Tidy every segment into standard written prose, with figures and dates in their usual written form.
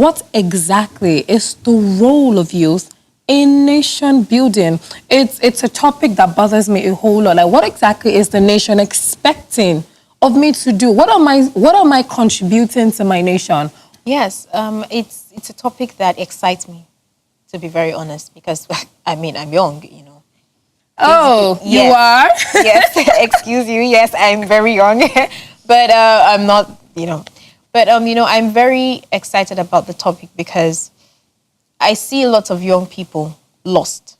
what exactly is the role of youth in nation building? It's a topic that bothers me a whole lot. Like, what exactly is the nation expecting of me to do? What am I contributing to my nation? Yes, it's a topic that excites me, to be very honest, because I'm young, Oh, Basically, you are? yes, excuse you. Yes, I'm very young, but I'm not, But I'm very excited about the topic because I see a lot of young people lost.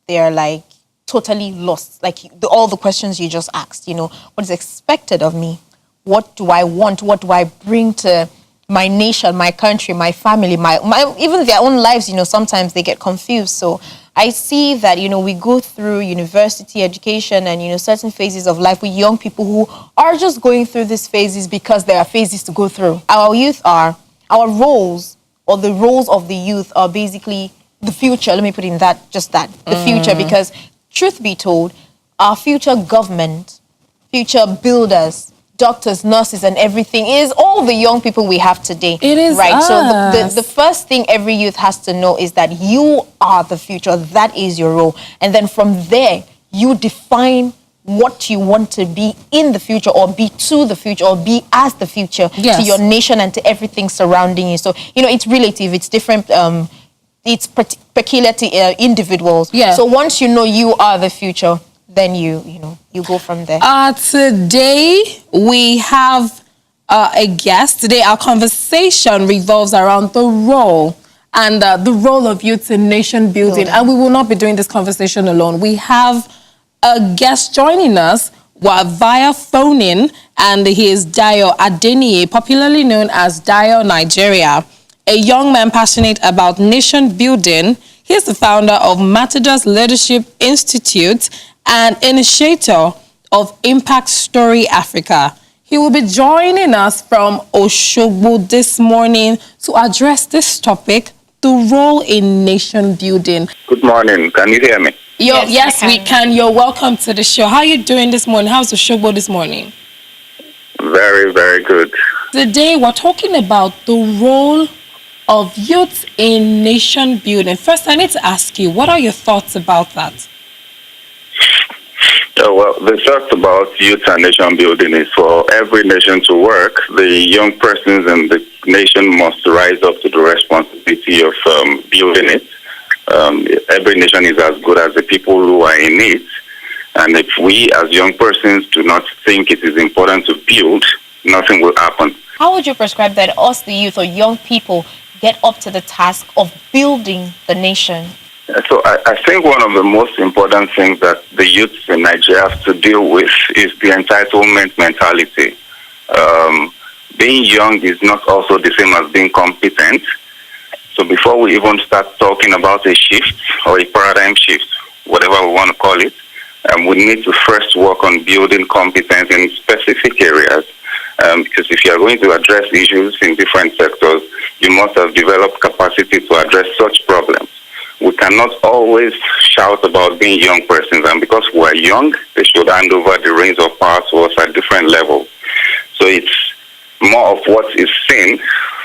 They are like totally lost. Like all the questions you just asked, what is expected of me? What do I want? What do I bring to my nation, my country, my family, my even their own lives? Sometimes they get confused. So I see that, we go through university education and, certain phases of life with young people who are just going through these phases because there are phases to go through. Our roles, or the roles of the youth, are basically the future. Let me put in the future, because truth be told, our future government, future builders, doctors, nurses, and everything is all the young people we have today. It is right. us. So the first thing every youth has to know is that you are the future. That is your role. And then from there, you define what you want to be in the future, or be to the future, or be as the future to your nation and to everything surrounding you. So, it's relative. It's different. It's peculiar to individuals. Yeah. So once you know you are the future, then you go from there. Today we have a guest. Today our conversation revolves around the role of youth in nation building. And we will not be doing this conversation alone. We have a guest joining us via phone-in, and he is Dayo Adeniyi, popularly known as Dayo Nigeria, a young man passionate about nation building. He is the founder of Matador's Leadership Institute and initiator of Impact Story Africa. He will be joining us from Oshogbo this morning to address this topic, the role in nation building. Good morning. Can you hear me? Yes, we can. You're welcome to the show. How are you doing this morning? How's Oshogbo this morning? Very, very good. Today, we're talking about the role of youth in nation building. First, I need to ask you, what are your thoughts about that? Well, the thought about youth and nation building is for every nation to work, the young persons in the nation must rise up to the responsibility of building it. Every nation is as good as the people who are in it. And if we as young persons do not think it is important to build, nothing will happen. How would you prescribe that us, the youth or young people, get up to the task of building the nation? So I think one of the most important things that the youths in Nigeria have to deal with is the entitlement mentality. Being young is not also the same as being competent. So before we even start talking about a shift or a paradigm shift, whatever we want to call it, we need to first work on building competence in specific areas. Because if you are going to address issues in different sectors, you must have developed capacity to address such problems. We cannot always shout about being young persons, and because we are young, they should hand over the reins of power to us at different levels. So it's more of what is seen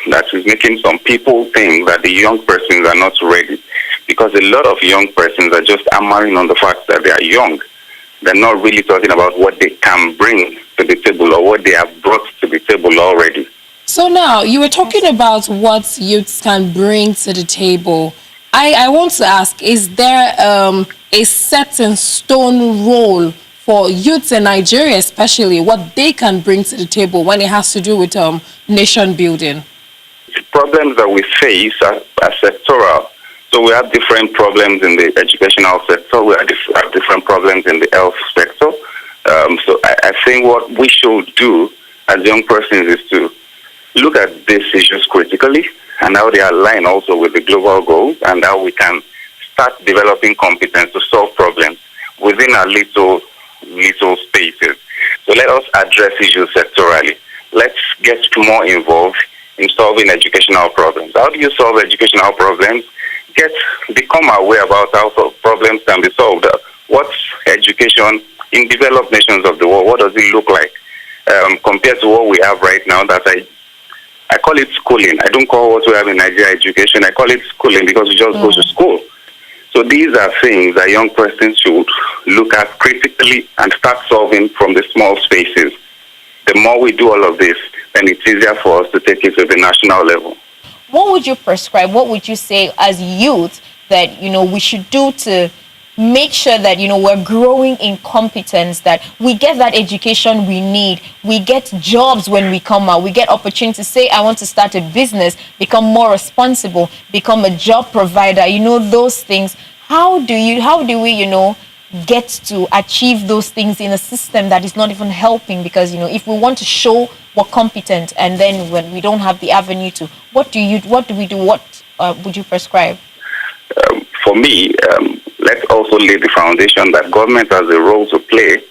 that is making some people think that the young persons are not ready, because a lot of young persons are just hammering on the fact that they are young. They're not really talking about what they can bring to the table or what they have brought to the table already. So now, you were talking about what youths can bring to the table. I want to ask, is there a set in stone role for youths in Nigeria, especially, what they can bring to the table when it has to do with nation building? The problems that we face are sectoral. So we have different problems in the educational sector. We have different problems in the health sector. So I think what we should do as young persons is to look at these issues critically and how they align also with the global goals, and how we can start developing competence to solve problems within our little spaces. So let us address issues sectorally. Let's get more involved in solving educational problems. How do you solve educational problems? Become aware about how problems can be solved. What's education in developed nations of the world? What does it look like compared to what we have right now? That I call it schooling. I don't call what we have in Nigeria education. I call it schooling because we just go to school. So these are things that young persons should look at critically and start solving from the small spaces. The more we do all of this, then it's easier for us to take it to the national level. What would you prescribe? What would you say as youth that, we should do to make sure that, we're growing in competence, that we get that education we need, we get jobs when we come out, we get opportunities, say, I want to start a business, become more responsible, become a job provider, those things. How do we, get to achieve those things in a system that is not even helping? Because, if we want to show we're competent and then when we don't have the avenue to, what do we do? What would you prescribe? For me, let's also lay the foundation that government has a role to play,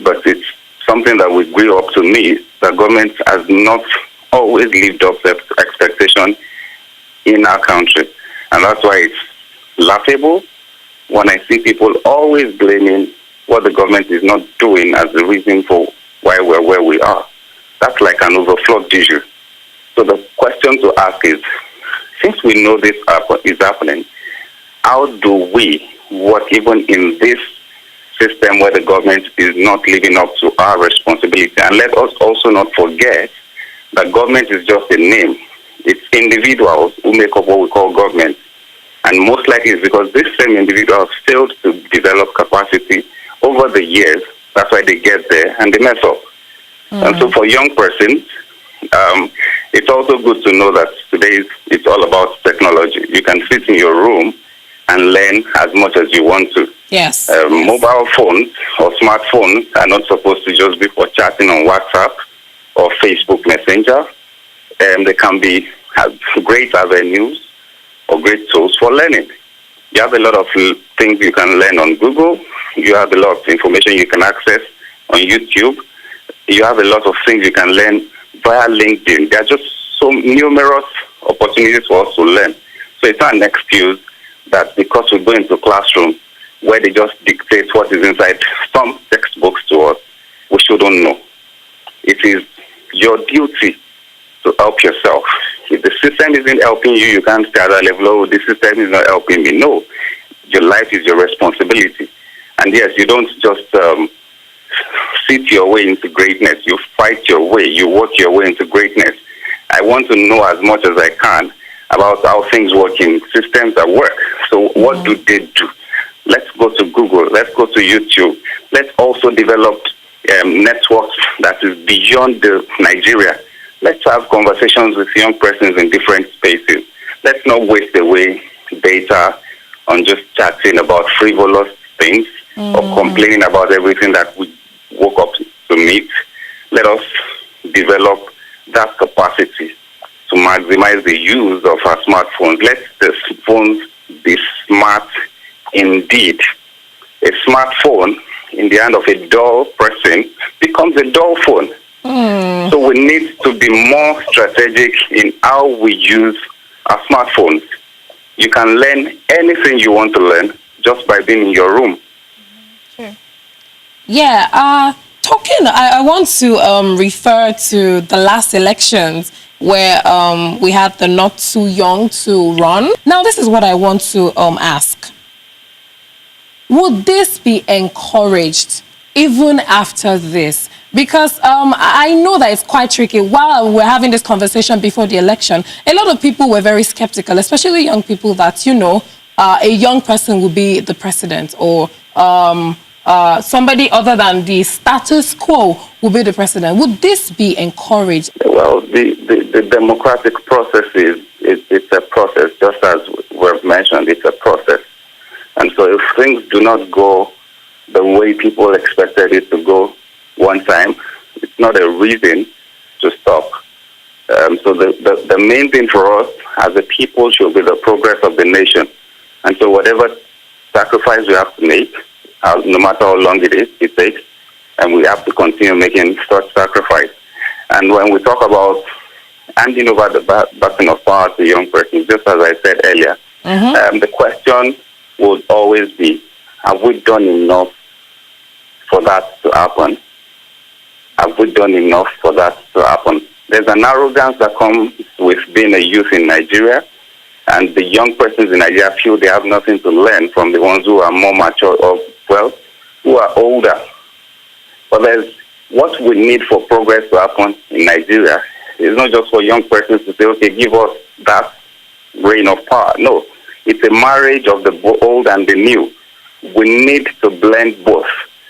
but it's something that we grew up to meet, that government has not always lived up to expectation in our country. And that's why it's laughable when I see people always blaming what the government is not doing as the reason for why we're where we are. That's like an overflowed issue. So the question to ask is, since we know this is happening, how do we work even in this system where the government is not living up to our responsibility? And let us also not forget that government is just a name. It's individuals who make up what we call government. And most likely it's because these same individuals failed to develop capacity over the years. That's why they get there and they mess up. And so for young persons, it's also good to know that today it's all about technology. You can sit in your room and learn as much as you want to. Yes. Mobile phones or smartphones are not supposed to just be for chatting on WhatsApp or Facebook Messenger. They can be great avenues or great tools for learning. You have a lot of things you can learn on Google. You have a lot of information you can access on YouTube. You have a lot of things you can learn via LinkedIn. There are just so numerous opportunities for us to learn. So it's not an excuse that because we go into classroom where they just dictate what is inside some textbooks to us, we shouldn't know. It is your duty to help yourself. If the system isn't helping you, you can't stay at that level. Oh, the system is not helping me. No, your life is your responsibility. And yes, you don't just sit your way into greatness. You fight your way. You work your way into greatness. I want to know as much as I can about how things work in systems that work. So what do they do? Let's go to Google. Let's go to YouTube. Let's also develop networks that is beyond Nigeria. Let's have conversations with young persons in different spaces. Let's not waste away data on just chatting about frivolous things or complaining about everything that we woke up to meet. Let us develop that capacity to maximize the use of our smartphones. Let the phones be smart indeed. A smartphone in the hand of a dull person becomes a dull phone. So we need to be more strategic in how we use our smartphones. You can learn anything you want to learn just by being in your room. Sure. Yeah, I want to refer to the last elections where we had the not too young to run. Now, this is what I want to ask. Would this be encouraged even after this? Because I know that it's quite tricky. While we're having this conversation before the election, a lot of people were very skeptical, especially young people, that, a young person will be the president, or somebody other than the status quo will be the president. Would this be encouraged? Well, the democratic process it's a process, just as we've mentioned, it's a process. And so if things do not go the way people expected it to go one time, it's not a reason to stop. So the main thing for us as a people should be the progress of the nation. And so whatever sacrifice we have to make, no matter how long it takes, and we have to continue making such sacrifice. And when we talk about handing over the baton of power to young persons, just as I said earlier, the question would always be, have we done enough for that to happen? Have we done enough for that to happen? There's an arrogance that comes with being a youth in Nigeria, and the young persons in Nigeria feel they have nothing to learn from the ones who are more mature or, well, who are older. But there's what we need for progress to happen in Nigeria. It's not just for young persons to say, okay, give us that reign of power. No, it's a marriage of the old and the new. We need to blend both.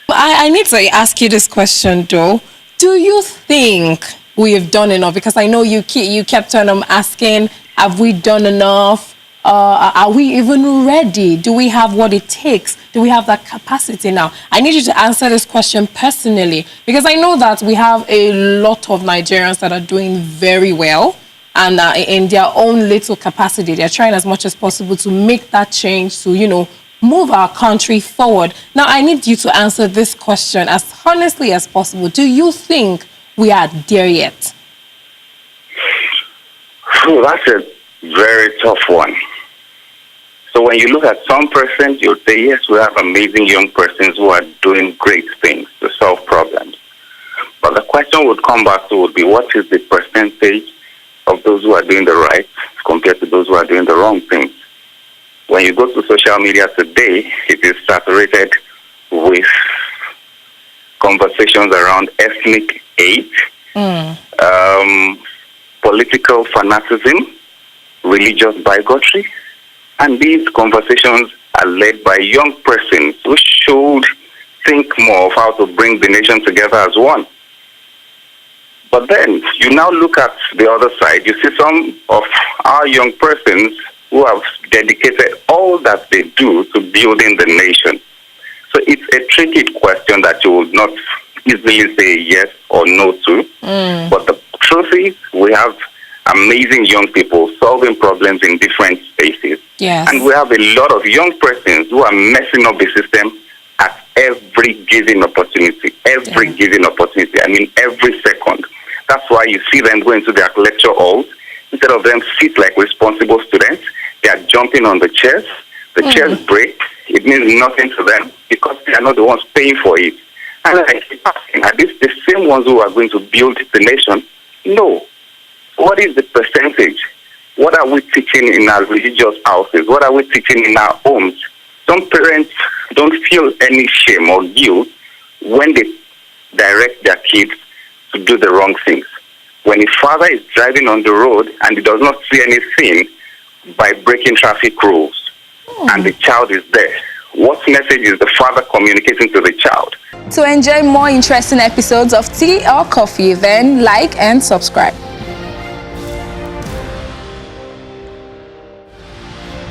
I need to ask you this question, though. Do you think we have done enough? Because I know you kept on asking, have we done enough? Are we even ready? Do we have what it takes? Do we have that capacity now? I need you to answer this question personally, because I know that we have a lot of Nigerians that are doing very well, and in their own little capacity, they're trying as much as possible to make that change, to, you know, move our country forward. Now, I need you to answer this question as honestly as possible. Do you think we are there yet? Oh, that's a very tough one. So when you look at some persons, you'll say, yes, we have amazing young persons who are doing great things to solve problems. But the question would come back to would be, what is the percentage of those who are doing the right compared to those who are doing the wrong things? When you go to social media today, it is saturated with conversations around ethnic hate, political fanaticism, religious bigotry, and these conversations are led by young persons who should think more of how to bring the nation together as one. But then you now look at the other side, you see some of our young persons who have dedicated all that they do to building the nation. So it's a tricky question that you would not easily say yes or no to. But the truth is, we have amazing young people solving problems in different spaces. Yes. And we have a lot of young persons who are messing up the system at every given opportunity. Given opportunity. I mean, every second. That's why you see them going to their lecture halls. Instead of them sit like responsible students, they are jumping on the chairs. The chairs break. It means nothing to them because they are not the ones paying for it. And I keep asking, are these the same ones who are going to build the nation? No. What is the percentage? What are we teaching in our religious houses? What are we teaching in our homes? Some parents don't feel any shame or guilt when they direct their kids to do the wrong things. When a father is driving on the road and he does not see anything by breaking traffic rules, and the child is there, what message is the father communicating to the child? To enjoy more interesting episodes of Tea or Coffee, then like and subscribe.